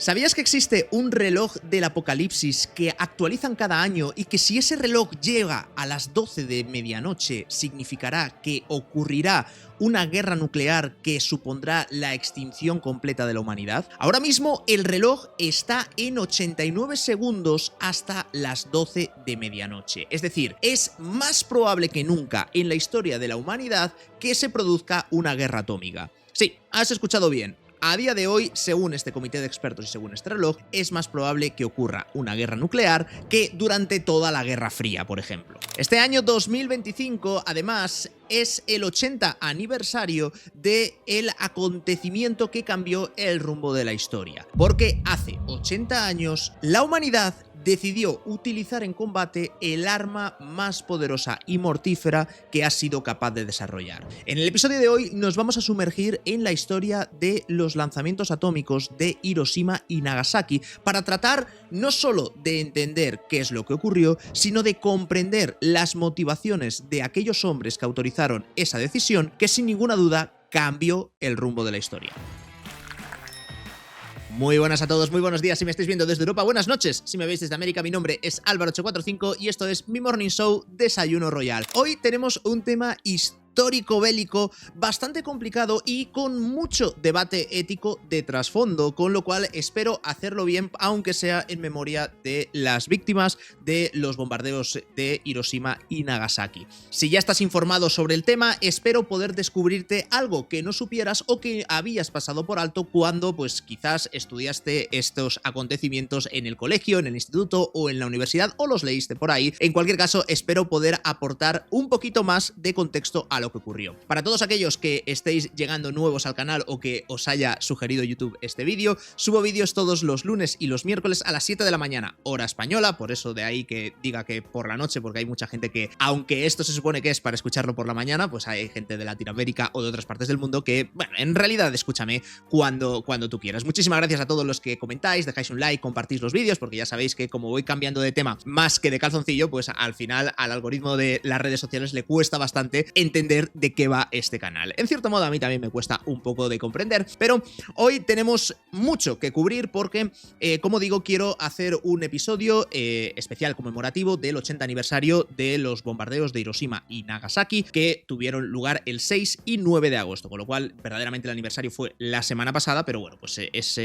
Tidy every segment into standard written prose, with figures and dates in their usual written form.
¿Sabías que existe un reloj del apocalipsis que actualizan cada año y que si ese reloj llega a las 12 de medianoche significará que ocurrirá una guerra nuclear que supondrá la extinción completa de la humanidad? Ahora mismo el reloj está en 89 segundos hasta las 12 de medianoche. Es decir, es más probable que nunca en la historia de la humanidad que se produzca una guerra atómica. Sí, has escuchado bien. A día de hoy, según este comité de expertos y según este reloj, es más probable que ocurra una guerra nuclear que durante toda la Guerra Fría, por ejemplo. Este año 2025, además, es el 80 aniversario del acontecimiento que cambió el rumbo de la historia. Porque hace 80 años, la humanidad decidió utilizar en combate el arma más poderosa y mortífera que ha sido capaz de desarrollar. En el episodio de hoy nos vamos a sumergir en la historia de los lanzamientos atómicos de Hiroshima y Nagasaki para tratar no solo de entender qué es lo que ocurrió, sino de comprender las motivaciones de aquellos hombres que autorizaron esa decisión que sin ninguna duda cambió el rumbo de la historia. Muy buenas a todos, muy buenos días si me estáis viendo desde Europa, buenas noches si me veis desde América. Mi nombre es Álvaro845 y esto es mi Morning Show Desayuno Royal. Hoy tenemos un tema histórico bélico bastante complicado y con mucho debate ético de trasfondo, con lo cual espero hacerlo bien, aunque sea en memoria de las víctimas de los bombardeos de Hiroshima y Nagasaki. Si ya estás informado sobre el tema, espero poder descubrirte algo que no supieras o que habías pasado por alto cuando pues quizás estudiaste estos acontecimientos en el colegio, en el instituto o en la universidad o los leíste por ahí. En cualquier caso, espero poder aportar un poquito más de contexto a lo que ocurrió. Para todos aquellos que estéis llegando nuevos al canal o que os haya sugerido YouTube este vídeo, subo vídeos todos los lunes y los miércoles a las 7 de la mañana, hora española, por eso de ahí que diga que por la noche, porque hay mucha gente que, aunque esto se supone que es para escucharlo por la mañana, pues hay gente de Latinoamérica o de otras partes del mundo que, bueno, en realidad escúchame cuando tú quieras. Muchísimas gracias a todos los que comentáis, dejáis un like, compartís los vídeos, porque ya sabéis que como voy cambiando de tema más que de calzoncillo, pues al final al algoritmo de las redes sociales le cuesta bastante entender de qué va este canal. En cierto modo a mí también me cuesta un poco de comprender, pero hoy tenemos mucho que cubrir porque, como digo, quiero hacer un episodio especial conmemorativo del 80 aniversario de los bombardeos de Hiroshima y Nagasaki que tuvieron lugar el 6 y 9 de agosto, con lo cual verdaderamente el aniversario fue la semana pasada, pero bueno, pues es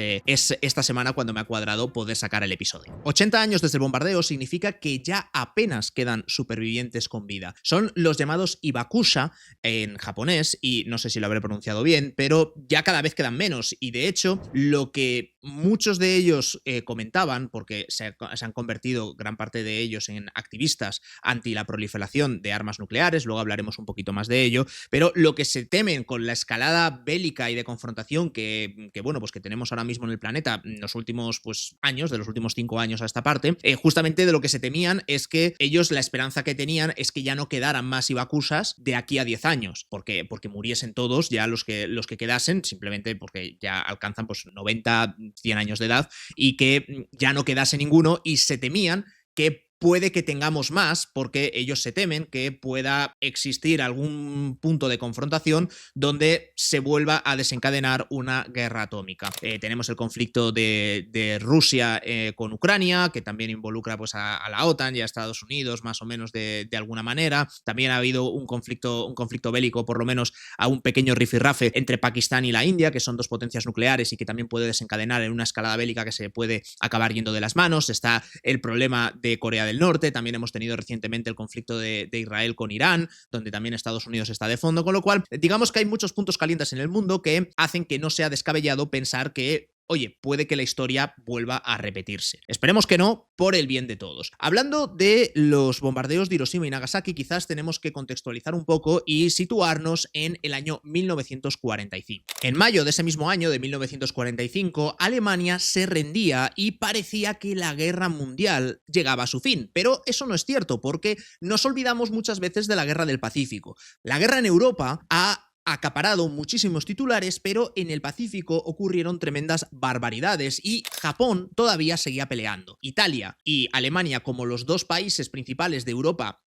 esta semana cuando me ha cuadrado poder sacar el episodio. 80 años desde el bombardeo significa que ya apenas quedan supervivientes con vida. Son los llamados Ibakusha en japonés, y no sé si lo habré pronunciado bien, pero ya cada vez quedan menos, y de hecho lo que muchos de ellos comentaban, porque se han convertido gran parte de ellos en activistas anti la proliferación de armas nucleares, luego hablaremos un poquito más de ello, pero lo que se temen con la escalada bélica y de confrontación que bueno, pues que tenemos ahora mismo en el planeta en los últimos pues años, de los últimos 5 años a esta parte, justamente de lo que se temían es que ellos, la esperanza que tenían es que ya no quedaran más Ibakushas de aquí a 10 años, porque muriesen todos ya los que quedasen, simplemente porque ya alcanzan pues 90, 100 años de edad, y que ya no quedase ninguno, y se temían que puede que tengamos más, porque ellos se temen que pueda existir algún punto de confrontación donde se vuelva a desencadenar una guerra atómica. Tenemos el conflicto de Rusia con Ucrania, que también involucra pues a la OTAN y a Estados Unidos más o menos de alguna manera. También ha habido un conflicto bélico, por lo menos a un pequeño rifirrafe entre Pakistán y la India, que son dos potencias nucleares y que también puede desencadenar en una escalada bélica que se puede acabar yendo de las manos. Está el problema de Corea del Norte, también hemos tenido recientemente el conflicto de Israel con Irán, donde también Estados Unidos está de fondo, con lo cual digamos que hay muchos puntos calientes en el mundo que hacen que no sea descabellado pensar que oye, puede que la historia vuelva a repetirse. Esperemos que no, por el bien de todos. Hablando de los bombardeos de Hiroshima y Nagasaki, quizás tenemos que contextualizar un poco y situarnos en el año 1945. En mayo de ese mismo año, de 1945, Alemania se rendía y parecía que la guerra mundial llegaba a su fin. Pero eso no es cierto, porque nos olvidamos muchas veces de la guerra del Pacífico. La guerra en Europa ha acaparado muchísimos titulares, pero en el Pacífico ocurrieron tremendas barbaridades y Japón todavía seguía peleando. Italia y Alemania, como los dos países principales de Europa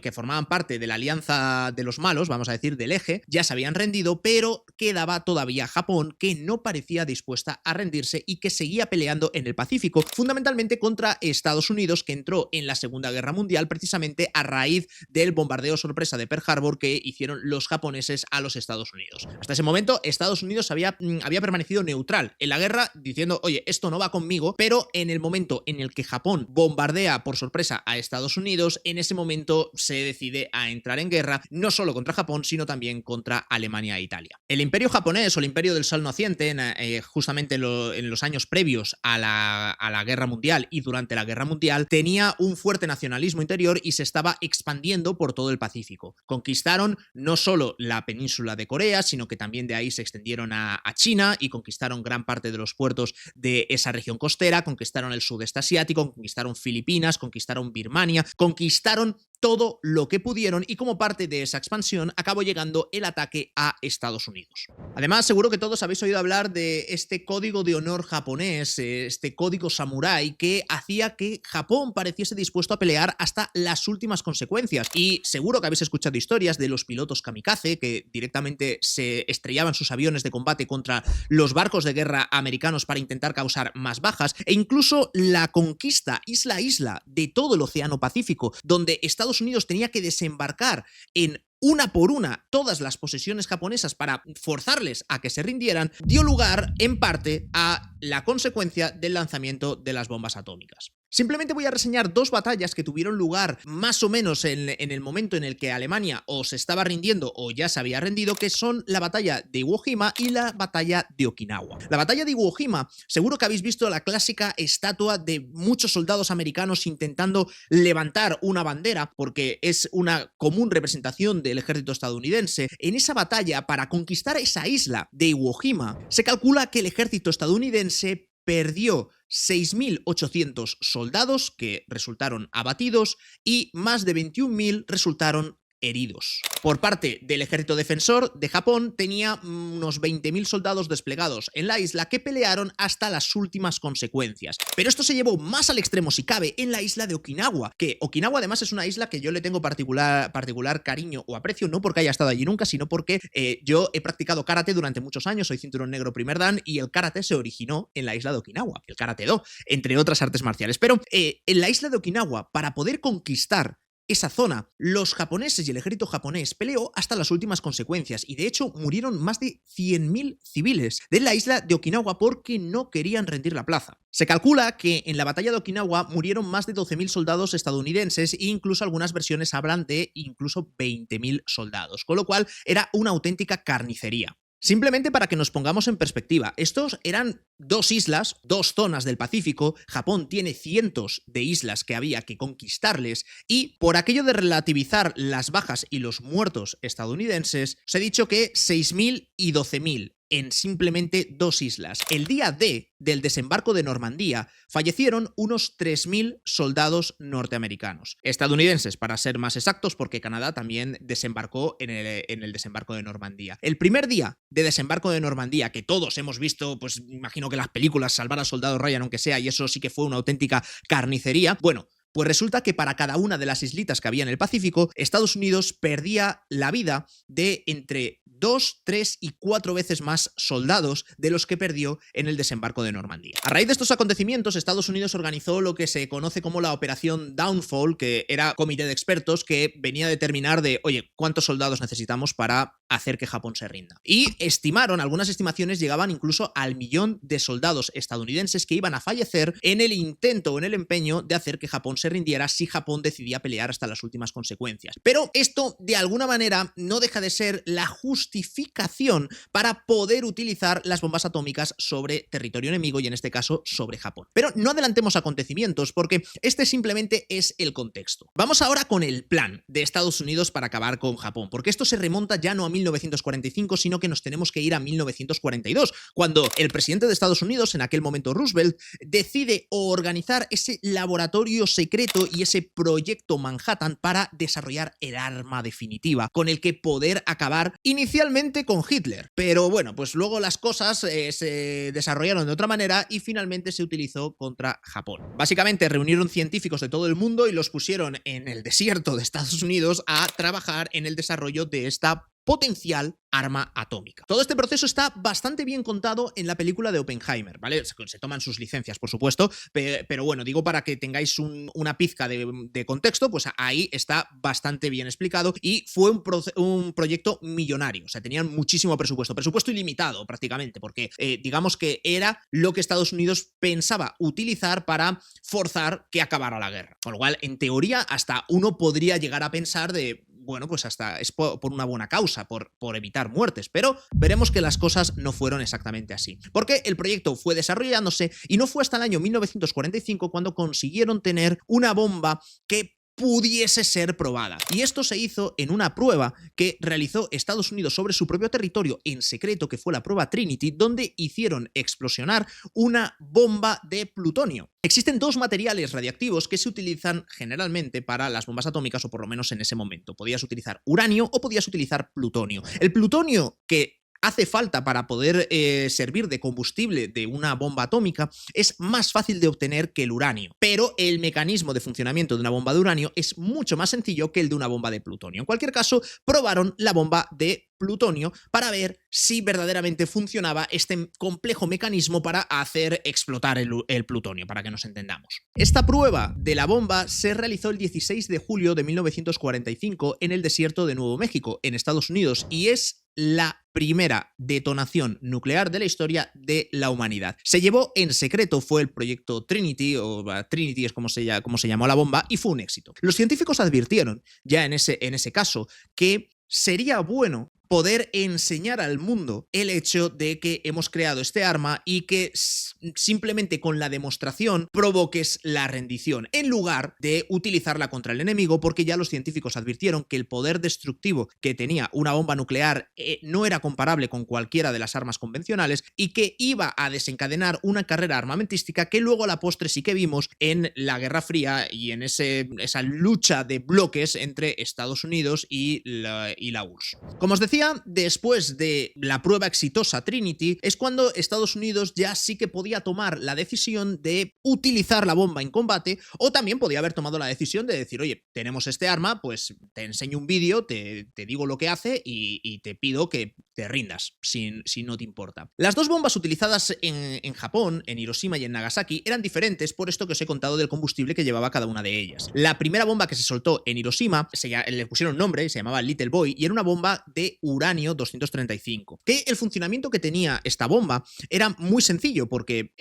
que formaban parte de la alianza de los malos, vamos a decir, del eje, ya se habían rendido, pero quedaba todavía Japón, que no parecía dispuesta a rendirse y que seguía peleando en el Pacífico, fundamentalmente contra Estados Unidos, que entró en la Segunda Guerra Mundial precisamente a raíz del bombardeo sorpresa de Pearl Harbor que hicieron los japoneses a los Estados Unidos. Hasta ese momento, Estados Unidos había permanecido neutral en la guerra, diciendo, oye, esto no va conmigo, pero en el momento en el que Japón bombardea por sorpresa a Estados Unidos, en ese momento se decide a entrar en guerra, no solo contra Japón, sino también contra Alemania e Italia. El imperio japonés o el imperio del sol naciente, justamente en los años previos a la Guerra Mundial y durante la Guerra Mundial, tenía un fuerte nacionalismo interior y se estaba expandiendo por todo el Pacífico. Conquistaron no solo la península de Corea, sino que también de ahí se extendieron a China y conquistaron gran parte de los puertos de esa región costera, conquistaron el sudeste asiático, conquistaron Filipinas, conquistaron Birmania, conquistaron todo lo que pudieron y como parte de esa expansión acabó llegando el ataque a Estados Unidos. Además, seguro que todos habéis oído hablar de este código de honor japonés, este código samurái que hacía que Japón pareciese dispuesto a pelear hasta las últimas consecuencias. Y seguro que habéis escuchado historias de los pilotos kamikaze que directamente se estrellaban sus aviones de combate contra los barcos de guerra americanos para intentar causar más bajas, e incluso la conquista isla a isla de todo el Océano Pacífico, donde Estados Unidos tenía que desembarcar en una por una todas las posesiones japonesas para forzarles a que se rindieran, dio lugar en parte a la consecuencia del lanzamiento de las bombas atómicas. Simplemente voy a reseñar dos batallas que tuvieron lugar más o menos en el momento en el que Alemania o se estaba rindiendo o ya se había rendido, que son la batalla de Iwo Jima y la batalla de Okinawa. La batalla de Iwo Jima, seguro que habéis visto la clásica estatua de muchos soldados americanos intentando levantar una bandera, porque es una común representación del ejército estadounidense. En esa batalla, para conquistar esa isla de Iwo Jima, se calcula que el ejército estadounidense perdió 6.800 soldados que resultaron abatidos y más de 21.000 resultaron heridos. Por parte del ejército defensor de Japón tenía unos 20.000 soldados desplegados en la isla que pelearon hasta las últimas consecuencias. Pero esto se llevó más al extremo, si cabe, en la isla de Okinawa, que Okinawa además es una isla que yo le tengo particular cariño o aprecio, no porque haya estado allí nunca, sino porque yo he practicado karate durante muchos años, soy cinturón negro primer dan, y el karate se originó en la isla de Okinawa, el karate-do, entre otras artes marciales. Pero en la isla de Okinawa, para poder conquistar esa zona, los japoneses y el ejército japonés peleó hasta las últimas consecuencias y de hecho murieron más de 100.000 civiles de la isla de Okinawa porque no querían rendir la plaza. Se calcula que en la batalla de Okinawa murieron más de 12.000 soldados estadounidenses e incluso algunas versiones hablan de incluso 20.000 soldados, con lo cual era una auténtica carnicería. Simplemente para que nos pongamos en perspectiva, estos eran dos islas, dos zonas del Pacífico. Japón tiene cientos de islas que había que conquistarles y por aquello de relativizar las bajas y los muertos estadounidenses, os he dicho que 6.000 y 12.000 en simplemente dos islas. El día D del desembarco de Normandía fallecieron unos 3.000 soldados norteamericanos. Estadounidenses, para ser más exactos, porque Canadá también desembarcó en el desembarco de Normandía. El primer día de desembarco de Normandía, que todos hemos visto, pues imagino que las películas Salvar al Soldado Ryan, aunque sea, y eso sí que fue una auténtica carnicería, bueno, pues resulta que para cada una de las islitas que había en el Pacífico, Estados Unidos perdía la vida de entre 2, 3 y 4 veces más soldados de los que perdió en el desembarco de Normandía. A raíz de estos acontecimientos, Estados Unidos organizó lo que se conoce como la Operación Downfall, que era un comité de expertos que venía a determinar de, oye, ¿cuántos soldados necesitamos para hacer que Japón se rinda? Y estimaron, algunas estimaciones llegaban incluso al 1.000.000 de soldados estadounidenses que iban a fallecer en el intento o en el empeño de hacer que Japón se rindiera si Japón decidía pelear hasta las últimas consecuencias. Pero esto, de alguna manera, no deja de ser la justificación para poder utilizar las bombas atómicas sobre territorio enemigo y en este caso sobre Japón. Pero no adelantemos acontecimientos porque este simplemente es el contexto. Vamos ahora con el plan de Estados Unidos para acabar con Japón, porque esto se remonta ya no a 1945, sino que nos tenemos que ir a 1942, cuando el presidente de Estados Unidos, en aquel momento Roosevelt, decide organizar ese laboratorio secreto y ese proyecto Manhattan para desarrollar el arma definitiva, con el que poder acabar inicialmente con Hitler. Pero bueno, pues luego las cosas se desarrollaron de otra manera y finalmente se utilizó contra Japón. Básicamente reunieron científicos de todo el mundo y los pusieron en el desierto de Estados Unidos a trabajar en el desarrollo de esta potencial arma atómica. Todo este proceso está bastante bien contado en la película de Oppenheimer, ¿vale? Se toman sus licencias, por supuesto, pero bueno, digo para que tengáis una pizca de contexto, pues ahí está bastante bien explicado y fue un proyecto millonario, o sea, tenían muchísimo presupuesto ilimitado prácticamente, porque digamos que era lo que Estados Unidos pensaba utilizar para forzar que acabara la guerra. Con lo cual, en teoría, hasta uno podría llegar a pensar de bueno, pues hasta es por una buena causa, por evitar muertes, pero veremos que las cosas no fueron exactamente así. Porque el proyecto fue desarrollándose y no fue hasta el año 1945 cuando consiguieron tener una bomba que pudiese ser probada. Y esto se hizo en una prueba que realizó Estados Unidos sobre su propio territorio en secreto, que fue la prueba Trinity, donde hicieron explosionar una bomba de plutonio. Existen dos materiales radiactivos que se utilizan generalmente para las bombas atómicas, o por lo menos en ese momento. Podías utilizar uranio o podías utilizar plutonio. El plutonio que hace falta para poder servir de combustible de una bomba atómica es más fácil de obtener que el uranio, pero el mecanismo de funcionamiento de una bomba de uranio es mucho más sencillo que el de una bomba de plutonio. En cualquier caso, probaron la bomba de plutonio para ver si verdaderamente funcionaba este complejo mecanismo para hacer explotar el plutonio, para que nos entendamos. Esta prueba de la bomba se realizó el 16 de julio de 1945 en el desierto de Nuevo México, en Estados Unidos, y es la primera detonación nuclear de la historia de la humanidad. Se llevó en secreto, fue el proyecto Trinity, o Trinity es como se llamó la bomba, y fue un éxito. Los científicos advirtieron ya en ese caso que sería bueno poder enseñar al mundo el hecho de que hemos creado este arma y que simplemente con la demostración provoques la rendición, en lugar de utilizarla contra el enemigo, porque ya los científicos advirtieron que el poder destructivo que tenía una bomba nuclear no era comparable con cualquiera de las armas convencionales y que iba a desencadenar una carrera armamentística que luego a la postre sí que vimos en la Guerra Fría y en esa lucha de bloques entre Estados Unidos y la URSS. Como os decía, después de la prueba exitosa Trinity, es cuando Estados Unidos ya sí que podía tomar la decisión de utilizar la bomba en combate, o también podía haber tomado la decisión de decir, oye, tenemos este arma, pues te enseño un vídeo, te digo lo que hace y te pido que te rindas, si no te importa. Las dos bombas utilizadas en Japón, en Hiroshima y en Nagasaki, eran diferentes por esto que os he contado del combustible que llevaba cada una de ellas. La primera bomba que se soltó en Hiroshima, le pusieron nombre, se llamaba Little Boy, y era una bomba de uranio 235. Que el funcionamiento que tenía esta bomba era muy sencillo, porque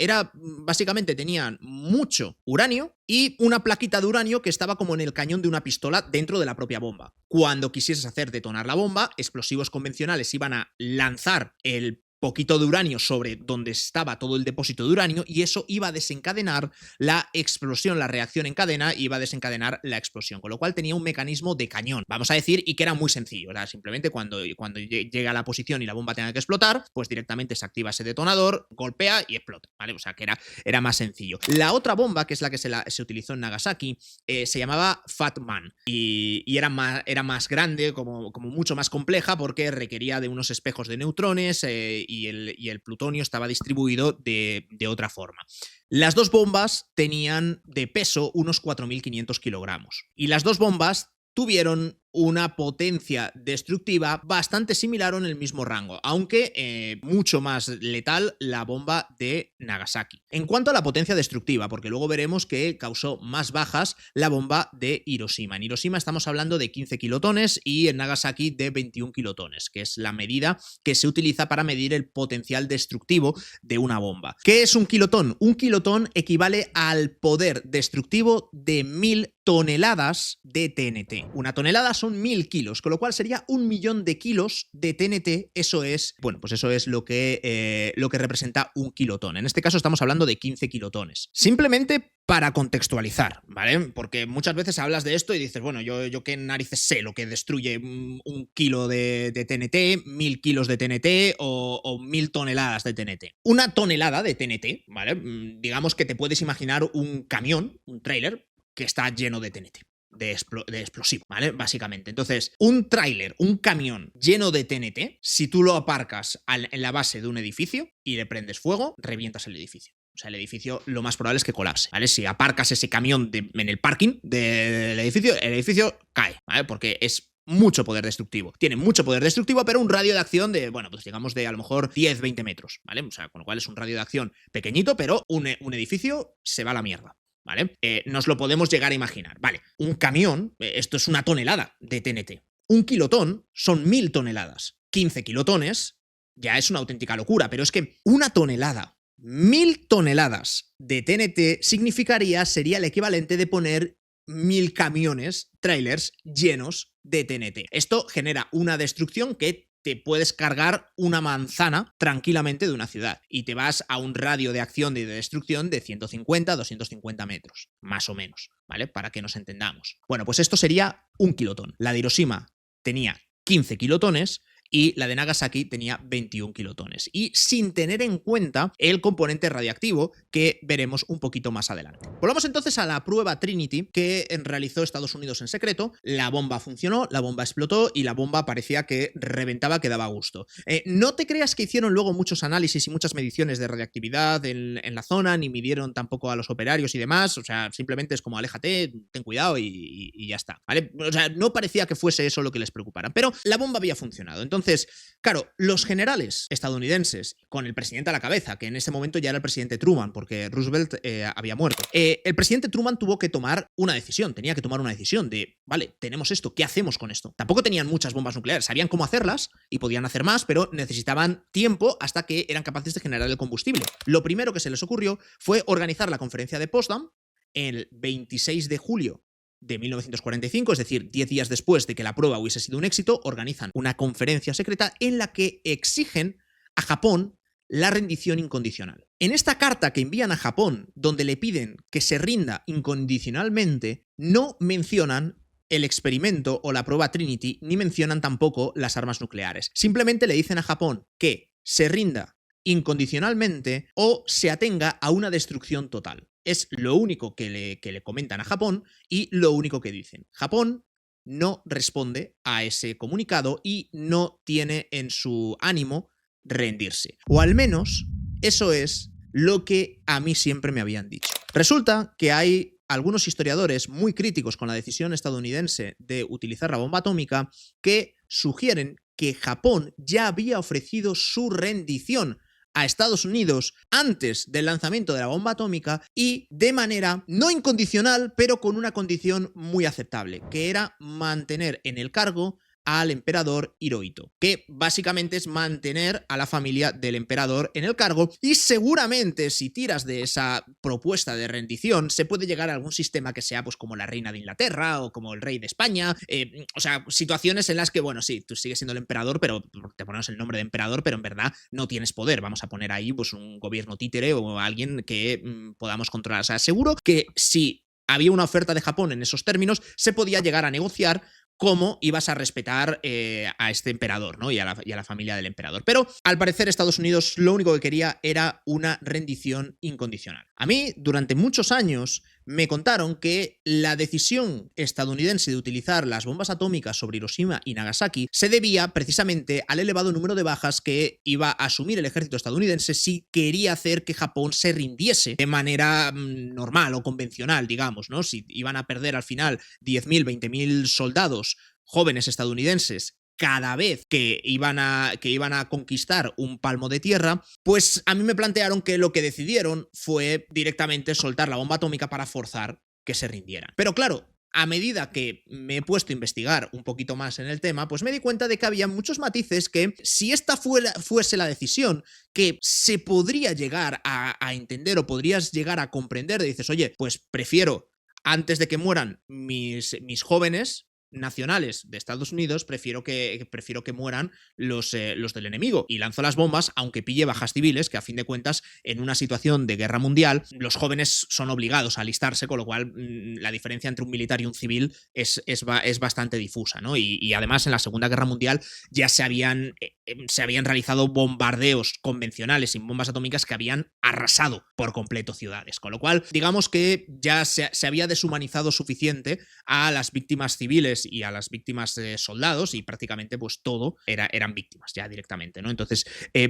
básicamente tenían mucho uranio y una plaquita de uranio que estaba como en el cañón de una pistola dentro de la propia bomba. Cuando quisieses hacer detonar la bomba, explosivos convencionales iban a lanzar el poquito de uranio sobre donde estaba todo el depósito de uranio y eso iba a desencadenar la explosión, la reacción en cadena iba a desencadenar la explosión, con lo cual tenía un mecanismo de cañón, vamos a decir, y que era muy sencillo, era simplemente cuando llega a la posición y la bomba tenga que explotar, pues directamente se activa ese detonador, golpea y explota, ¿vale? O sea que era más sencillo. La otra bomba, que es la que se utilizó en Nagasaki, se llamaba Fat Man y era más grande, como mucho más compleja, porque requería de unos espejos de neutrones y el plutonio estaba distribuido de otra forma. Las dos bombas tenían de peso unos 4.500 kilogramos y las dos bombas tuvieron una potencia destructiva bastante similar o en el mismo rango, aunque mucho más letal la bomba de Nagasaki. En cuanto a la potencia destructiva, porque luego veremos que causó más bajas la bomba de Hiroshima. En Hiroshima estamos hablando de 15 kilotones y en Nagasaki de 21 kilotones, que es la medida que se utiliza para medir el potencial destructivo de una bomba. ¿Qué es un kilotón? Un kilotón equivale al poder destructivo de 1000 toneladas de TNT. Una tonelada son 1000 kilos, con lo cual sería 1.000.000 de kilos de TNT. Eso es, bueno, pues eso es lo que representa un kilotón. En este caso estamos hablando de 15 kilotones. Simplemente para contextualizar, ¿vale? Porque muchas veces hablas de esto y dices, bueno, yo qué narices sé lo que destruye un kilo de TNT, 1000 kilos de TNT o 1000 toneladas de TNT. Una tonelada de TNT, ¿vale? Digamos que te puedes imaginar un camión, un tráiler, que está lleno de TNT. De explosivo, ¿vale? Básicamente. Entonces, un tráiler, un camión lleno de TNT, si tú lo aparcas en la base de un edificio y le prendes fuego, revientas el edificio. O sea, el edificio lo más probable es que colapse, ¿vale? Si aparcas ese camión en el parking del edificio, el edificio cae, ¿vale? Porque es mucho poder destructivo. Tiene mucho poder destructivo, pero un radio de acción de, bueno, pues digamos de a lo mejor 10, 20 metros, ¿vale? O sea, con lo cual es un radio de acción pequeñito, pero un edificio se va a la mierda. ¿Vale? Nos lo podemos llegar a imaginar. Vale, un camión, esto es una tonelada de TNT. Un kilotón son 1000 toneladas. 15 kilotones ya es una auténtica locura, pero es que una tonelada, 1000 toneladas de TNT sería el equivalente de poner 1000 camiones, trailers llenos de TNT. Esto genera una destrucción que te puedes cargar una manzana tranquilamente de una ciudad y te vas a un radio de acción y de destrucción de 150 a 250 metros, más o menos, ¿vale? Para que nos entendamos. Bueno, pues esto sería un kilotón. La de Hiroshima tenía 15 kilotones y la de Nagasaki tenía 21 kilotones. Y sin tener en cuenta el componente radiactivo que veremos un poquito más adelante. Volvamos entonces a la prueba Trinity que realizó Estados Unidos en secreto. La bomba funcionó, la bomba explotó y la bomba parecía que reventaba, que daba gusto. No te creas que hicieron luego muchos análisis y muchas mediciones de radiactividad en la zona, ni midieron tampoco a los operarios y demás. O sea, simplemente es como aléjate, ten cuidado y ya está, ¿vale? O sea, no parecía que fuese eso lo que les preocupara. Pero la bomba había funcionado. Entonces, claro, los generales estadounidenses, con el presidente a la cabeza, que en ese momento ya era el presidente Truman, porque Roosevelt había muerto, el presidente Truman tuvo que tomar una decisión, tenía que tomar una decisión de, vale, tenemos esto, ¿qué hacemos con esto? Tampoco tenían muchas bombas nucleares, sabían cómo hacerlas y podían hacer más, pero necesitaban tiempo hasta que eran capaces de generar el combustible. Lo primero que se les ocurrió fue organizar la conferencia de Potsdam el 26 de julio de 1945, es decir, 10 días después de que la prueba hubiese sido un éxito, organizan una conferencia secreta en la que exigen a Japón la rendición incondicional. En esta carta que envían a Japón, donde le piden que se rinda incondicionalmente, no mencionan el experimento o la prueba Trinity, ni mencionan tampoco las armas nucleares. Simplemente le dicen a Japón que se rinda incondicionalmente o se atenga a una destrucción total. Es lo único que le comentan a Japón y lo único que dicen. Japón no responde a ese comunicado y no tiene en su ánimo rendirse. O al menos eso es lo que a mí siempre me habían dicho. Resulta que hay algunos historiadores muy críticos con la decisión estadounidense de utilizar la bomba atómica que sugieren que Japón ya había ofrecido su rendición a Estados Unidos antes del lanzamiento de la bomba atómica y de manera no incondicional, pero con una condición muy aceptable, que era mantener en el cargo al emperador Hirohito, que básicamente es mantener a la familia del emperador en el cargo, y seguramente si tiras de esa propuesta de rendición se puede llegar a algún sistema que sea pues como la reina de Inglaterra o como el rey de España, o sea, situaciones en las que, bueno, sí, tú sigues siendo el emperador, pero te ponemos el nombre de emperador, pero en verdad no tienes poder, vamos a poner ahí pues un gobierno títere o alguien que podamos controlar. O sea, seguro que si había una oferta de Japón en esos términos, se podía llegar a negociar cómo ibas a respetar a este emperador, ¿no? Y a la familia del emperador. Pero, al parecer, Estados Unidos lo único que quería era una rendición incondicional. A mí, durante muchos años, me contaron que la decisión estadounidense de utilizar las bombas atómicas sobre Hiroshima y Nagasaki se debía precisamente al elevado número de bajas que iba a asumir el ejército estadounidense si quería hacer que Japón se rindiese de manera normal o convencional, digamos, ¿no? Si iban a perder al final 10.000, 20.000 soldados jóvenes estadounidenses cada vez que iban a conquistar un palmo de tierra, pues a mí me plantearon que lo que decidieron fue directamente soltar la bomba atómica para forzar que se rindieran. Pero claro, a medida que me he puesto a investigar un poquito más en el tema, pues me di cuenta de que había muchos matices que, si esta fuese la decisión que se podría llegar a entender o podrías llegar a comprender, dices, oye, pues prefiero antes de que mueran mis jóvenes nacionales de Estados Unidos, prefiero que mueran los del enemigo, y lanzo las bombas aunque pille bajas civiles, que a fin de cuentas en una situación de guerra mundial los jóvenes son obligados a alistarse, con lo cual la diferencia entre un militar y un civil es bastante difusa, ¿no? Y además en la Segunda Guerra Mundial ya se habían realizado bombardeos convencionales sin bombas atómicas que habían arrasado por completo ciudades, con lo cual digamos que ya se había deshumanizado suficiente a las víctimas civiles y a las víctimas de soldados, y prácticamente pues todo eran víctimas ya directamente, ¿no? Entonces,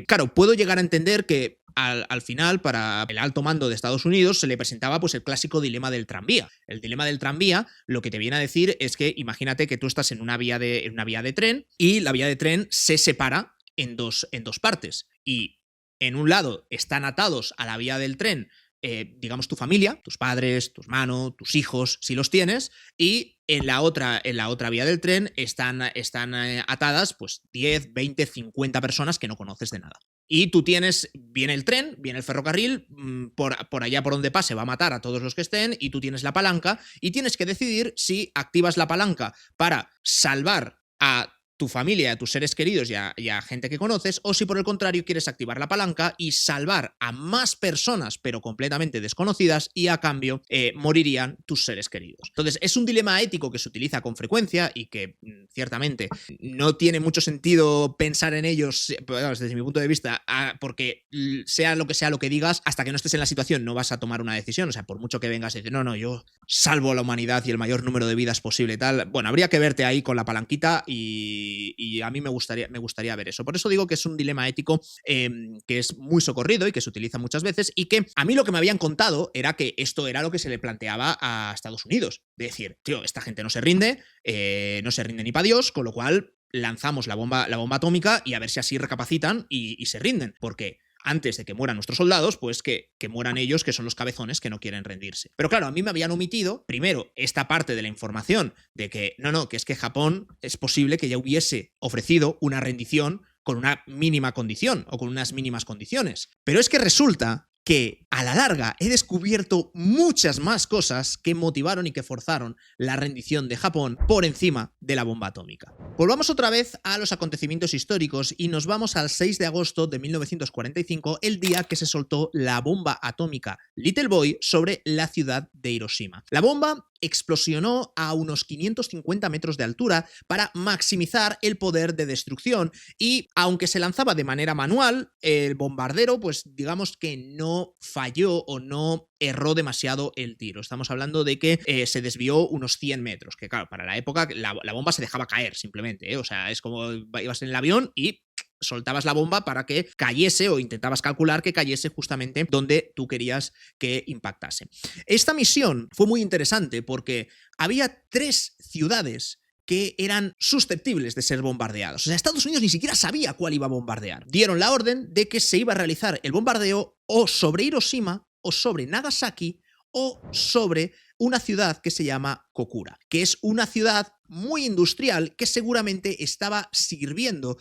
claro, puedo llegar a entender que al final, para el alto mando de Estados Unidos, se le presentaba pues el clásico dilema del tranvía. El dilema del tranvía lo que te viene a decir es que imagínate que tú estás en una vía de tren, y la vía de tren se separa en dos partes, y en un lado están atados a la vía del tren digamos tu familia, tus padres, tu hermano, tus hijos, si los tienes, y en la otra vía del tren están atadas pues 10, 20, 50 personas que no conoces de nada. Y tú viene el tren, viene el ferrocarril, por allá por donde pase va a matar a todos los que estén, y tú tienes la palanca y tienes que decidir si activas la palanca para salvar a tu familia, a tus seres queridos y a gente que conoces, o si por el contrario quieres activar la palanca y salvar a más personas pero completamente desconocidas, y a cambio morirían tus seres queridos. Entonces es un dilema ético que se utiliza con frecuencia y que ciertamente no tiene mucho sentido pensar en ellos, desde mi punto de vista, porque sea lo que digas, hasta que no estés en la situación no vas a tomar una decisión. O sea, por mucho que vengas y dices, no, yo salvo a la humanidad y el mayor número de vidas posible y tal, bueno, habría que verte ahí con la palanquita, y a mí me gustaría ver eso. Por eso digo que es un dilema ético que es muy socorrido y que se utiliza muchas veces, y que a mí lo que me habían contado era que esto era lo que se le planteaba a Estados Unidos. De decir, tío, esta gente no se rinde ni para Dios, con lo cual lanzamos la bomba atómica y a ver si así recapacitan y se rinden. Porque antes de que mueran nuestros soldados, pues que mueran ellos, que son los cabezones que no quieren rendirse. Pero claro, a mí me habían omitido, primero, esta parte de la información de que que es que Japón es posible que ya hubiese ofrecido una rendición con una mínima condición o con unas mínimas condiciones. Pero es que resulta que a la larga he descubierto muchas más cosas que motivaron y que forzaron la rendición de Japón por encima de la bomba atómica. Volvamos otra vez a los acontecimientos históricos y nos vamos al 6 de agosto de 1945, el día que se soltó la bomba atómica Little Boy sobre la ciudad de Hiroshima. La bomba explosionó a unos 550 metros de altura para maximizar el poder de destrucción, y aunque se lanzaba de manera manual, el bombardero pues digamos que no falló o no erró demasiado el tiro. Estamos hablando de que se desvió unos 100 metros, que claro, para la época la bomba se dejaba caer simplemente, o sea, es como ibas en el avión y soltabas la bomba para que cayese, o intentabas calcular que cayese justamente donde tú querías que impactase. Esta misión fue muy interesante porque había 3 ciudades que eran susceptibles de ser bombardeados. O sea, Estados Unidos ni siquiera sabía cuál iba a bombardear. Dieron la orden de que se iba a realizar el bombardeo o sobre Hiroshima, o sobre Nagasaki, o sobre una ciudad que se llama Kokura, que es una ciudad muy industrial que seguramente estaba sirviendo,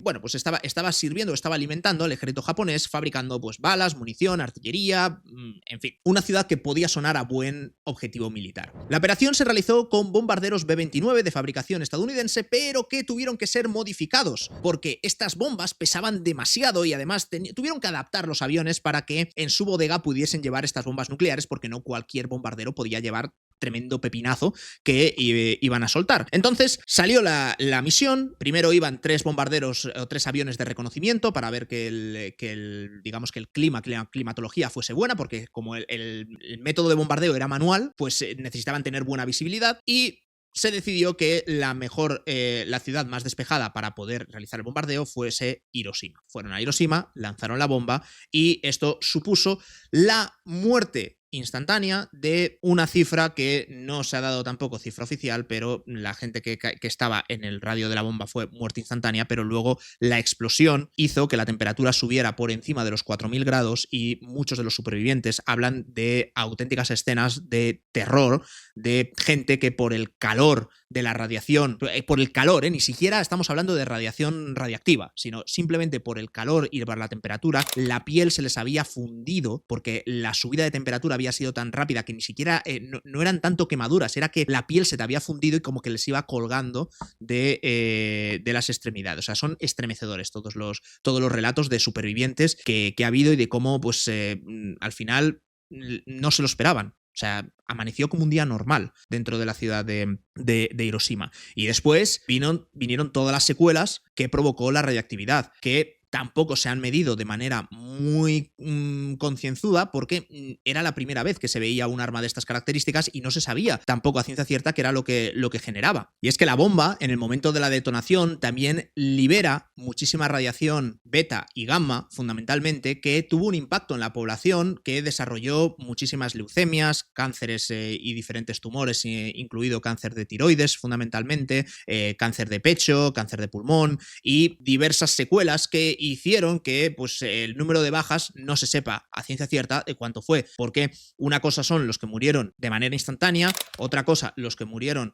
estaba alimentando al ejército japonés, fabricando pues balas, munición, artillería, en fin, una ciudad que podía sonar a buen objetivo militar. La operación se realizó con bombarderos B-29 de fabricación estadounidense, pero que tuvieron que ser modificados porque estas bombas pesaban demasiado, y además tuvieron que adaptar los aviones para que en su bodega pudiesen llevar estas bombas nucleares, porque no cualquier bombardero podía llevar tremendo pepinazo que iban a soltar. Entonces salió la misión. Primero iban 3 bombarderos o 3 aviones de reconocimiento para ver que el climatología fuese buena, porque como el método de bombardeo era manual, pues necesitaban tener buena visibilidad, y se decidió que la ciudad más despejada para poder realizar el bombardeo fuese Hiroshima. Fueron a Hiroshima, lanzaron la bomba, y esto supuso la muerte instantánea de una cifra que no se ha dado tampoco cifra oficial, pero la gente que estaba en el radio de la bomba fue muerte instantánea, pero luego la explosión hizo que la temperatura subiera por encima de los 4000 grados, y muchos de los supervivientes hablan de auténticas escenas de terror, de gente que por el calor de la radiación, por el calor, ni siquiera estamos hablando de radiación radiactiva, sino simplemente por el calor y por la temperatura, la piel se les había fundido porque la subida de temperatura había sido tan rápida que ni siquiera no eran tanto quemaduras, era que la piel se te había fundido y como que les iba colgando de las extremidades. O sea, son estremecedores todos los relatos de supervivientes que ha habido y de cómo, pues, al final no se lo esperaban. O sea, amaneció como un día normal dentro de la ciudad de Hiroshima. Y después vinieron todas las secuelas que provocó la radiactividad, que tampoco se han medido de manera muy concienzuda porque era la primera vez que se veía un arma de estas características y no se sabía tampoco a ciencia cierta qué era lo que generaba. Y es que la bomba, en el momento de la detonación, también libera muchísima radiación beta y gamma, fundamentalmente, que tuvo un impacto en la población, que desarrolló muchísimas leucemias, cánceres y diferentes tumores, incluido cáncer de tiroides, fundamentalmente, cáncer de pecho, cáncer de pulmón y diversas secuelas que hicieron que, pues, el número de bajas no se sepa a ciencia cierta de cuánto fue, porque una cosa son los que murieron de manera instantánea, otra cosa los que murieron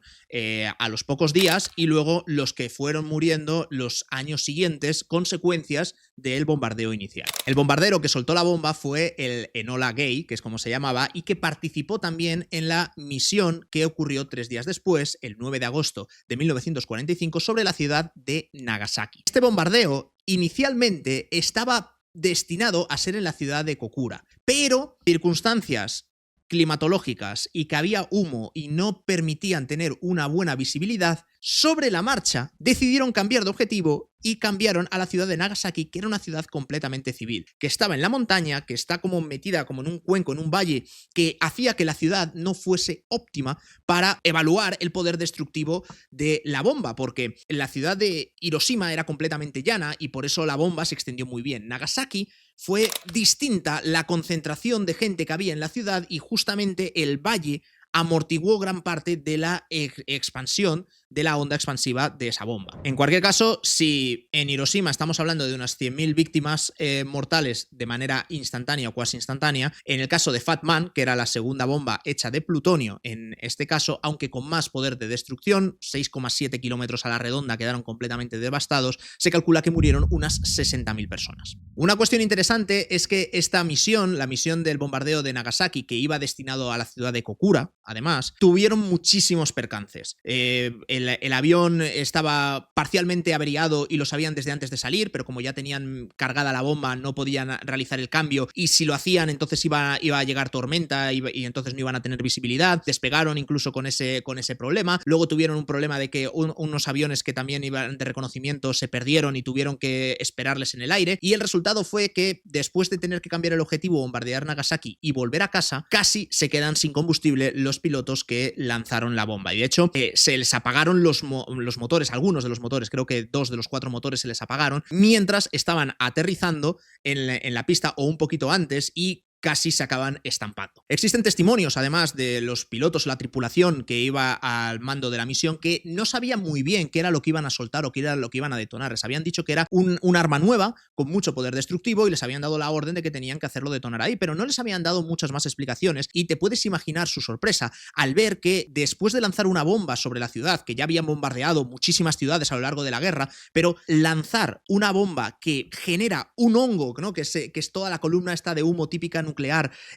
a los pocos días y luego los que fueron muriendo los años siguientes, consecuencias del bombardeo inicial. El bombardero que soltó la bomba fue el Enola Gay, que es como se llamaba, y que participó también en la misión que ocurrió 3 días después, el 9 de agosto de 1945, sobre la ciudad de Nagasaki. Este bombardeo inicialmente estaba destinado a ser en la ciudad de Kokura, pero circunstancias climatológicas y que había humo y no permitían tener una buena visibilidad, sobre la marcha decidieron cambiar de objetivo y cambiaron a la ciudad de Nagasaki, que era una ciudad completamente civil, que estaba en la montaña, que está como metida como en un cuenco, en un valle, que hacía que la ciudad no fuese óptima para evaluar el poder destructivo de la bomba, porque la ciudad de Hiroshima era completamente llana y por eso la bomba se extendió muy bien. Nagasaki fue distinta la concentración de gente que había en la ciudad y justamente el valle amortiguó gran parte de la expansión de la onda expansiva de esa bomba. En cualquier caso, si en Hiroshima estamos hablando de unas 100.000 víctimas mortales de manera instantánea o cuasi instantánea, en el caso de Fat Man, que era la segunda bomba hecha de plutonio en este caso, aunque con más poder de destrucción, 6,7 kilómetros a la redonda quedaron completamente devastados, se calcula que murieron unas 60.000 personas. Una cuestión interesante es que esta misión, la misión del bombardeo de Nagasaki, que iba destinado a la ciudad de Kokura, además, tuvieron muchísimos percances. El avión estaba parcialmente averiado y lo sabían desde antes de salir, pero como ya tenían cargada la bomba no podían realizar el cambio y si lo hacían entonces iba a llegar tormenta y entonces no iban a tener visibilidad. Despegaron incluso con ese problema. Luego tuvieron un problema de que unos aviones que también iban de reconocimiento se perdieron y tuvieron que esperarles en el aire y el resultado fue que después de tener que cambiar el objetivo, bombardear Nagasaki y volver a casa, casi se quedan sin combustible los pilotos que lanzaron la bomba. Y de hecho, se les apagaron los motores, algunos de los motores, creo que 2 de los 4 motores se les apagaron, mientras estaban aterrizando en la pista o un poquito antes y casi se acaban estampando. Existen testimonios, además, de los pilotos, la tripulación que iba al mando de la misión, que no sabían muy bien qué era lo que iban a soltar o qué era lo que iban a detonar. Les habían dicho que era un arma nueva, con mucho poder destructivo, y les habían dado la orden de que tenían que hacerlo detonar ahí, pero no les habían dado muchas más explicaciones, y te puedes imaginar su sorpresa al ver que después de lanzar una bomba sobre la ciudad, que ya habían bombardeado muchísimas ciudades a lo largo de la guerra, pero lanzar una bomba que genera un hongo, ¿no? que es toda la columna esta de humo típica nuclear,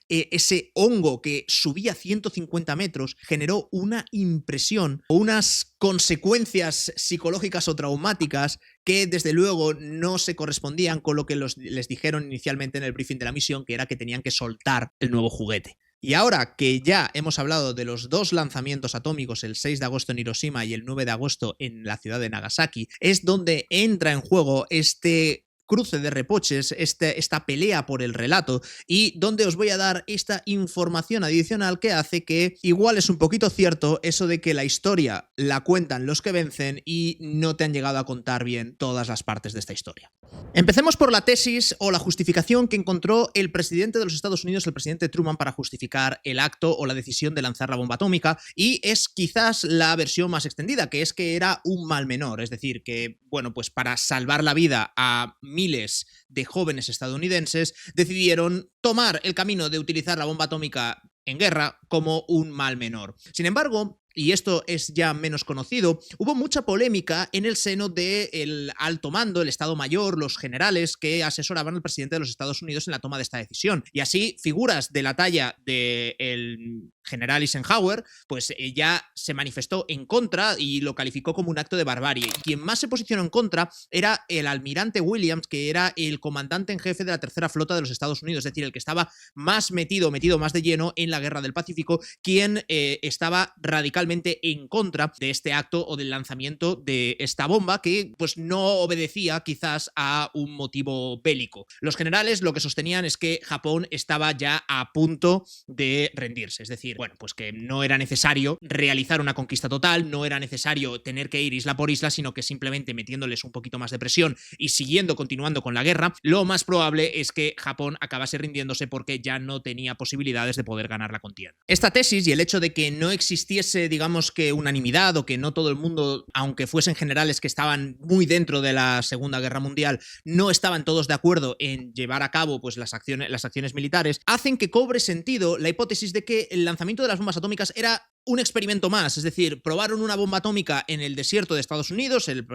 ese hongo que subía 150 metros, generó una impresión o unas consecuencias psicológicas o traumáticas que desde luego no se correspondían con lo que les dijeron inicialmente en el briefing de la misión, que era que tenían que soltar el nuevo juguete. Y ahora que ya hemos hablado de los 2 lanzamientos atómicos, el 6 de agosto en Hiroshima y el 9 de agosto en la ciudad de Nagasaki, es donde entra en juego este cruce de reproches, esta pelea por el relato, y donde os voy a dar esta información adicional que hace que igual es un poquito cierto eso de que la historia la cuentan los que vencen y no te han llegado a contar bien todas las partes de esta historia. Empecemos por la tesis o la justificación que encontró el presidente de los Estados Unidos, el presidente Truman, para justificar el acto o la decisión de lanzar la bomba atómica, y es quizás la versión más extendida, que es que era un mal menor, es decir, que, bueno, pues para salvar la vida a miles de jóvenes estadounidenses decidieron tomar el camino de utilizar la bomba atómica en guerra como un mal menor. Sin embargo, y esto es ya menos conocido, hubo mucha polémica en el seno del alto mando, el Estado Mayor, los generales que asesoraban al presidente de los Estados Unidos en la toma de esta decisión. Y así, figuras de la talla del general Eisenhower, pues ya se manifestó en contra y lo calificó como un acto de barbarie. Quien más se posicionó en contra era el almirante Williams, que era el comandante en jefe de la tercera flota de los Estados Unidos, es decir, el que estaba más metido más de lleno en la guerra del Pacífico, quien estaba radicalmente en contra de este acto o del lanzamiento de esta bomba que pues no obedecía quizás a un motivo bélico. Los generales lo que sostenían es que Japón estaba ya a punto de rendirse, es decir, bueno, pues que no era necesario realizar una conquista total, no era necesario tener que ir isla por isla, sino que simplemente metiéndoles un poquito más de presión y continuando con la guerra, lo más probable es que Japón acabase rindiéndose porque ya no tenía posibilidades de poder ganar la contienda. Esta tesis y el hecho de que no existiese, digamos que unanimidad o que no todo el mundo, aunque fuesen generales que estaban muy dentro de la Segunda Guerra Mundial, no estaban todos de acuerdo en llevar a cabo pues las acciones militares, hacen que cobre sentido la hipótesis de que el lanzamiento de las bombas atómicas era un experimento más, es decir, probaron una bomba atómica en el desierto de Estados Unidos, el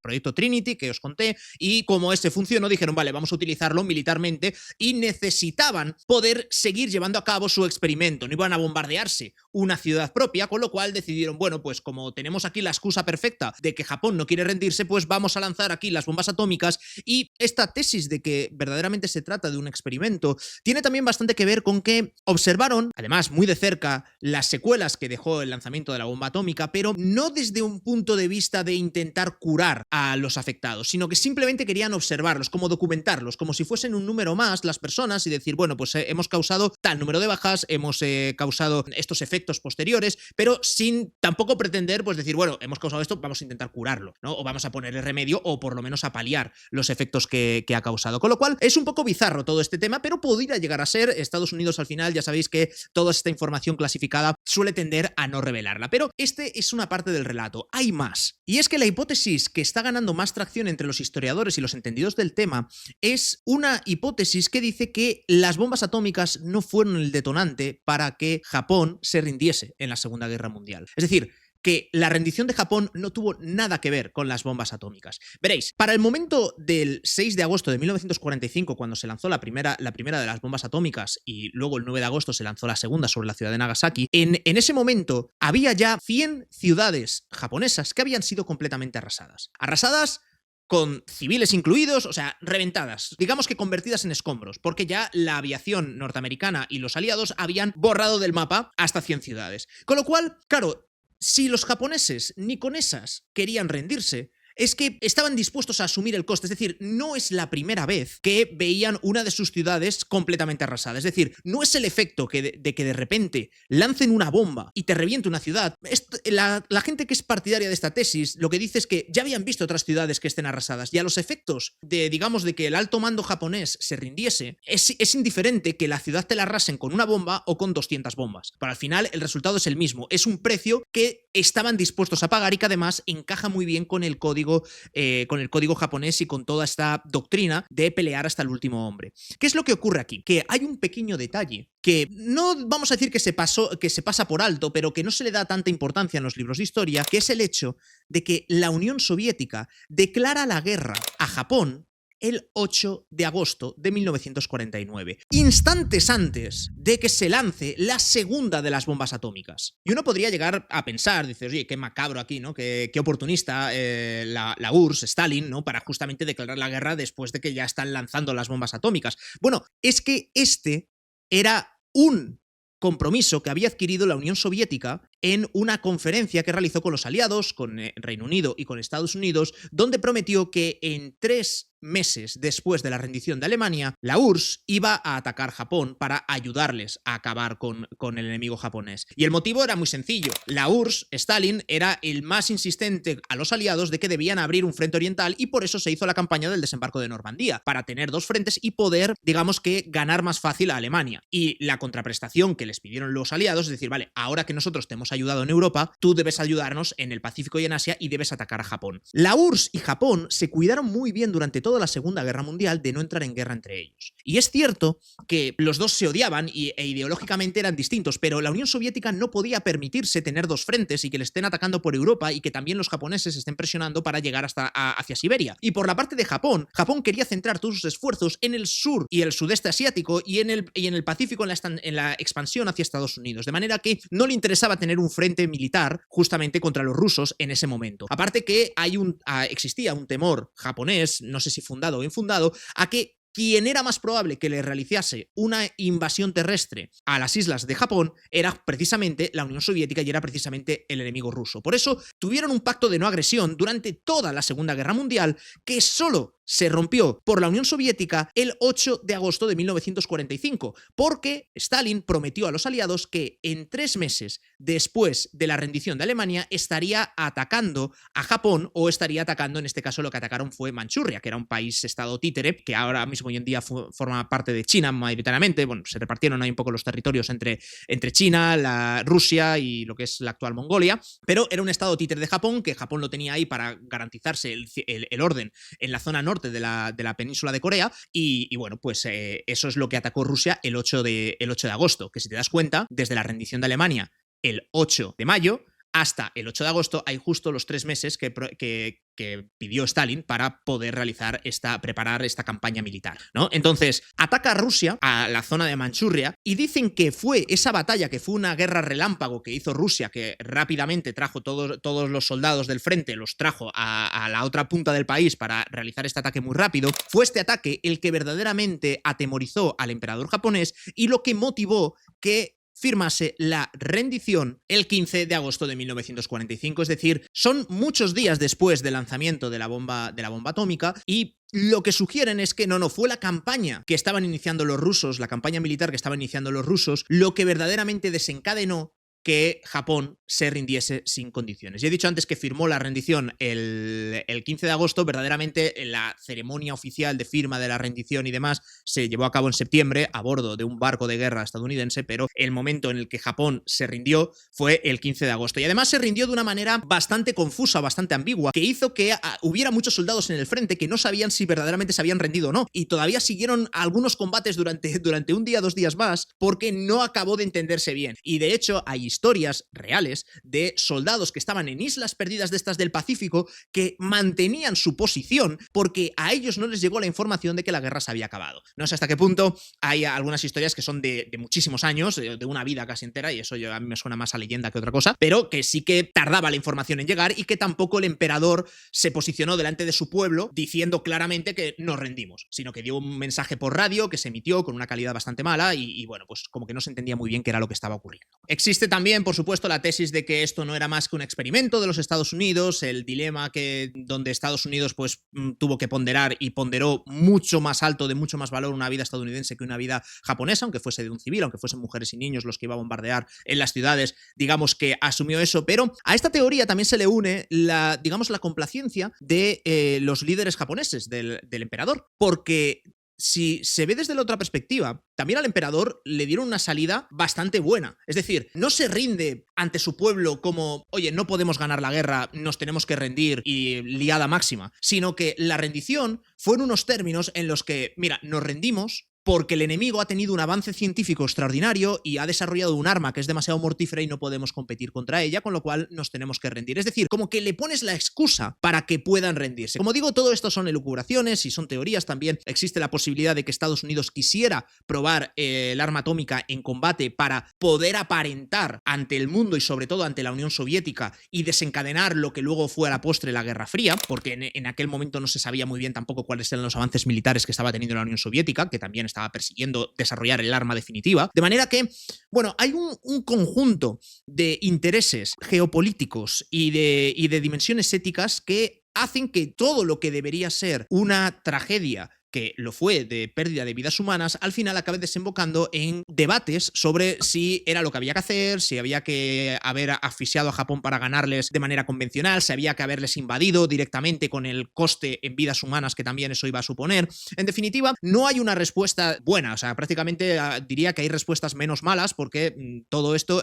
proyecto Trinity que os conté, y como ese funcionó, dijeron, vale, vamos a utilizarlo militarmente, y necesitaban poder seguir llevando a cabo su experimento, no iban a bombardearse una ciudad propia, con lo cual decidieron, bueno, pues como tenemos aquí la excusa perfecta de que Japón no quiere rendirse, pues vamos a lanzar aquí las bombas atómicas, y esta tesis de que verdaderamente se trata de un experimento tiene también bastante que ver con que observaron, además muy de cerca, las secuelas que dejó el lanzamiento de la bomba atómica, pero no desde un punto de vista de intentar curar a los afectados, sino que simplemente querían observarlos, como documentarlos, como si fuesen un número más las personas y decir, bueno, pues hemos causado tal número de bajas, hemos causado estos efectos posteriores, pero sin tampoco pretender, pues decir, bueno, hemos causado esto, vamos a intentar curarlo, ¿no? O vamos a ponerle remedio o por lo menos a paliar los efectos que ha causado. Con lo cual, es un poco bizarro todo este tema, pero podría llegar a ser. Estados Unidos al final, ya sabéis que toda esta información clasificada suele tender a no revelarla, pero este es una parte del relato. Hay más. Y es que la hipótesis que está ganando más tracción entre los historiadores y los entendidos del tema es una hipótesis que dice que las bombas atómicas no fueron el detonante para que Japón se rindiese en la Segunda Guerra Mundial. Es decir, que la rendición de Japón no tuvo nada que ver con las bombas atómicas. Veréis, para el momento del 6 de agosto de 1945, cuando se lanzó la primera de las bombas atómicas y luego el 9 de agosto se lanzó la segunda sobre la ciudad de Nagasaki, en ese momento había ya 100 ciudades japonesas que habían sido completamente arrasadas. Arrasadas con civiles incluidos, o sea, reventadas, digamos que convertidas en escombros, porque ya la aviación norteamericana y los aliados habían borrado del mapa hasta 100 ciudades. Con lo cual, claro, si los japoneses ni con esas querían rendirse, es que estaban dispuestos a asumir el coste. Es decir, no es la primera vez que veían una de sus ciudades completamente arrasada. Es decir, no es el efecto de que de repente lancen una bomba y te reviente una ciudad. La gente que es partidaria de esta tesis lo que dice es que ya habían visto otras ciudades que estén arrasadas y a los efectos digamos, de que el alto mando japonés se rindiese, es indiferente que la ciudad te la arrasen con una bomba o con 200 bombas. Pero al final el resultado es el mismo. Es un precio que estaban dispuestos a pagar y que además encaja muy bien con el código japonés y con toda esta doctrina de pelear hasta el último hombre. ¿Qué es lo que ocurre aquí? Que hay un pequeño detalle que no vamos a decir que se pasa por alto, pero que no se le da tanta importancia en los libros de historia, que es el hecho de que la Unión Soviética declara la guerra a Japón el 8 de agosto de 1949, instantes antes de que se lance la segunda de las bombas atómicas. Y uno podría llegar a pensar, dices, oye, qué macabro aquí, ¿no? Qué oportunista la URSS, Stalin, ¿no? Para justamente declarar la guerra después de que ya están lanzando las bombas atómicas. Bueno, es que este era un compromiso que había adquirido la Unión Soviética en una conferencia que realizó con los aliados, con Reino Unido y con Estados Unidos, donde prometió que en 3 meses después de la rendición de Alemania, la URSS iba a atacar Japón para ayudarles a acabar con el enemigo japonés. Y el motivo era muy sencillo. La URSS, Stalin, era el más insistente a los aliados de que debían abrir un frente oriental y por eso se hizo la campaña del desembarco de Normandía, para tener 2 frentes y poder, digamos que, ganar más fácil a Alemania. Y la contraprestación que les pidieron los aliados es decir, vale, ahora que nosotros te hemos ayudado en Europa, tú debes ayudarnos en el Pacífico y en Asia y debes atacar a Japón. La URSS y Japón se cuidaron muy bien durante toda la Segunda Guerra Mundial de no entrar en guerra entre ellos. Y es cierto que los dos se odiaban e ideológicamente eran distintos, pero la Unión Soviética no podía permitirse tener dos frentes y que le estén atacando por Europa y que también los japoneses estén presionando para llegar hacia Siberia. Y por la parte de Japón, Japón quería centrar todos sus esfuerzos en el sur y el sudeste asiático y en el Pacífico, en la expansión hacia Estados Unidos, de manera que no le interesaba tener un frente militar justamente contra los rusos en ese momento. Aparte que existía un temor japonés, no sé si fundado o infundado, a que quien era más probable que le realizase una invasión terrestre a las islas de Japón era precisamente la Unión Soviética y era precisamente el enemigo ruso. Por eso tuvieron un pacto de no agresión durante toda la Segunda Guerra Mundial que solo se rompió por la Unión Soviética el 8 de agosto de 1945, porque Stalin prometió a los aliados que en 3 meses después de la rendición de Alemania estaría atacando a Japón, o estaría atacando, en este caso lo que atacaron fue Manchuria, que era un país-estado títere, que ahora mismo hoy en día forma parte de China mayoritariamente. Bueno, se repartieron ahí un poco los territorios entre China, Rusia y lo que es la actual Mongolia, pero era un estado títere de Japón, que Japón lo tenía ahí para garantizarse el orden en la zona norte de la península de Corea, y bueno, pues eso es lo que atacó Rusia el 8 de agosto, que si te das cuenta, desde la rendición de Alemania el 8 de mayo hasta el 8 de agosto hay justo los 3 meses que pidió Stalin para poder preparar esta campaña militar, ¿no? Entonces, ataca a Rusia, a la zona de Manchuria, y dicen que fue esa batalla, que fue una guerra relámpago que hizo Rusia, que rápidamente trajo todos los soldados del frente, los trajo a la otra punta del país para realizar este ataque muy rápido. Fue este ataque el que verdaderamente atemorizó al emperador japonés y lo que motivó que firmase la rendición el 15 de agosto de 1945, es decir, son muchos días después del lanzamiento de la bomba atómica, y lo que sugieren es que no fue la campaña que estaban iniciando los rusos, la campaña militar que estaban iniciando los rusos, lo que verdaderamente desencadenó que Japón se rindiese sin condiciones. Ya he dicho antes que firmó la rendición el 15 de agosto, verdaderamente la ceremonia oficial de firma de la rendición y demás se llevó a cabo en septiembre a bordo de un barco de guerra estadounidense, pero el momento en el que Japón se rindió fue el 15 de agosto. Y además se rindió de una manera bastante confusa, bastante ambigua, que hizo que hubiera muchos soldados en el frente que no sabían si verdaderamente se habían rendido o no. Y todavía siguieron algunos combates durante un día, 2 días más, porque no acabó de entenderse bien. Y de hecho hay historias reales de soldados que estaban en islas perdidas de estas del Pacífico que mantenían su posición porque a ellos no les llegó la información de que la guerra se había acabado. No sé hasta qué punto. Hay algunas historias que son de muchísimos años, de una vida casi entera, y eso a mí me suena más a leyenda que otra cosa, pero que sí que tardaba la información en llegar y que tampoco el emperador se posicionó delante de su pueblo diciendo claramente que nos rendimos, sino que dio un mensaje por radio que se emitió con una calidad bastante mala y bueno, pues como que no se entendía muy bien qué era lo que estaba ocurriendo. Existe también, por supuesto, la tesis de que esto no era más que un experimento de los Estados Unidos, el dilema donde Estados Unidos pues tuvo que ponderar y ponderó mucho más alto, de mucho más valor una vida estadounidense que una vida japonesa, aunque fuese de un civil, aunque fuesen mujeres y niños los que iba a bombardear en las ciudades, digamos que asumió eso, pero a esta teoría también se le une la complacencia de los líderes japoneses, del emperador, porque si se ve desde la otra perspectiva, también al emperador le dieron una salida bastante buena. Es decir, no se rinde ante su pueblo como, oye, no podemos ganar la guerra, nos tenemos que rendir y liada máxima, sino que la rendición fue en unos términos en los que, mira, nos rendimos porque el enemigo ha tenido un avance científico extraordinario y ha desarrollado un arma que es demasiado mortífera y no podemos competir contra ella, con lo cual nos tenemos que rendir. Es decir, como que le pones la excusa para que puedan rendirse. Como digo, todo esto son elucubraciones y son teorías. También existe la posibilidad de que Estados Unidos quisiera probar el arma atómica en combate para poder aparentar ante el mundo y sobre todo ante la Unión Soviética y desencadenar lo que luego fue a la postre la Guerra Fría, porque en aquel momento no se sabía muy bien tampoco cuáles eran los avances militares que estaba teniendo la Unión Soviética, que también estaba persiguiendo desarrollar el arma definitiva. De manera que, bueno, hay un conjunto de intereses geopolíticos y de dimensiones éticas que hacen que todo lo que debería ser una tragedia que lo fue de pérdida de vidas humanas, al final acabe desembocando en debates sobre si era lo que había que hacer, si había que haber asfixiado a Japón para ganarles de manera convencional, si había que haberles invadido directamente con el coste en vidas humanas que también eso iba a suponer. En definitiva, no hay una respuesta buena, o sea, prácticamente diría que hay respuestas menos malas porque todo esto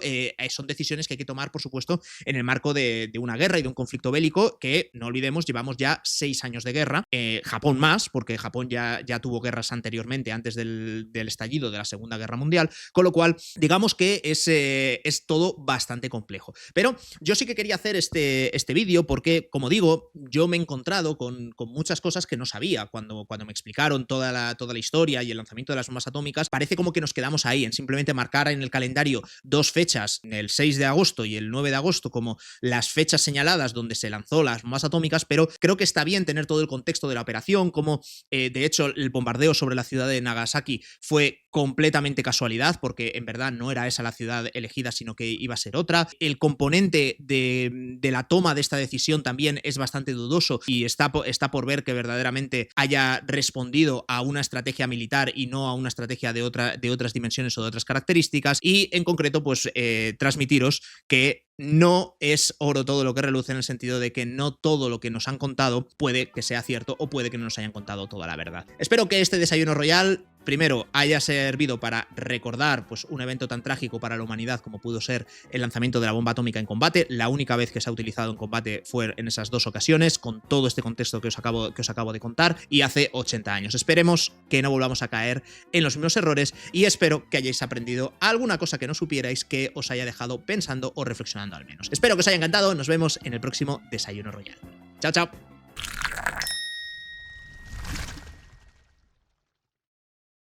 son decisiones que hay que tomar, por supuesto, en el marco de una guerra y de un conflicto bélico que, no olvidemos, llevamos ya 6 años de guerra, Japón más, porque Japón ya tuvo guerras anteriormente, antes del estallido de la Segunda Guerra Mundial, con lo cual, digamos que es todo bastante complejo. Pero yo sí que quería hacer este vídeo porque, como digo, yo me he encontrado con muchas cosas que no sabía cuando me explicaron toda la historia y el lanzamiento de las bombas atómicas. Parece como que nos quedamos ahí en simplemente marcar en el calendario 2 fechas, el 6 de agosto y el 9 de agosto, como las fechas señaladas donde se lanzó las bombas atómicas, pero creo que está bien tener todo el contexto de la operación, como de hecho el bombardeo sobre la ciudad de Nagasaki fue completamente casualidad, porque en verdad no era esa la ciudad elegida, sino que iba a ser otra. El componente de la toma de esta decisión también es bastante dudoso y está por ver que verdaderamente haya respondido a una estrategia militar y no a una estrategia de otras dimensiones o de otras características. Y en concreto, pues transmitiros que no es oro todo lo que reluce, en el sentido de que no todo lo que nos han contado puede que sea cierto o puede que no nos hayan contado toda la verdad. Espero que este desayuno royal, primero, haya servido para recordar pues un evento tan trágico para la humanidad como pudo ser el lanzamiento de la bomba atómica en combate. La única vez que se ha utilizado en combate fue en esas 2 ocasiones, con todo este contexto que os acabo de contar, y hace 80 años. Esperemos que no volvamos a caer en los mismos errores y espero que hayáis aprendido alguna cosa que no supierais que os haya dejado pensando o reflexionando al menos. Espero que os haya encantado, nos vemos en el próximo Desayuno Royal. Chao, chao.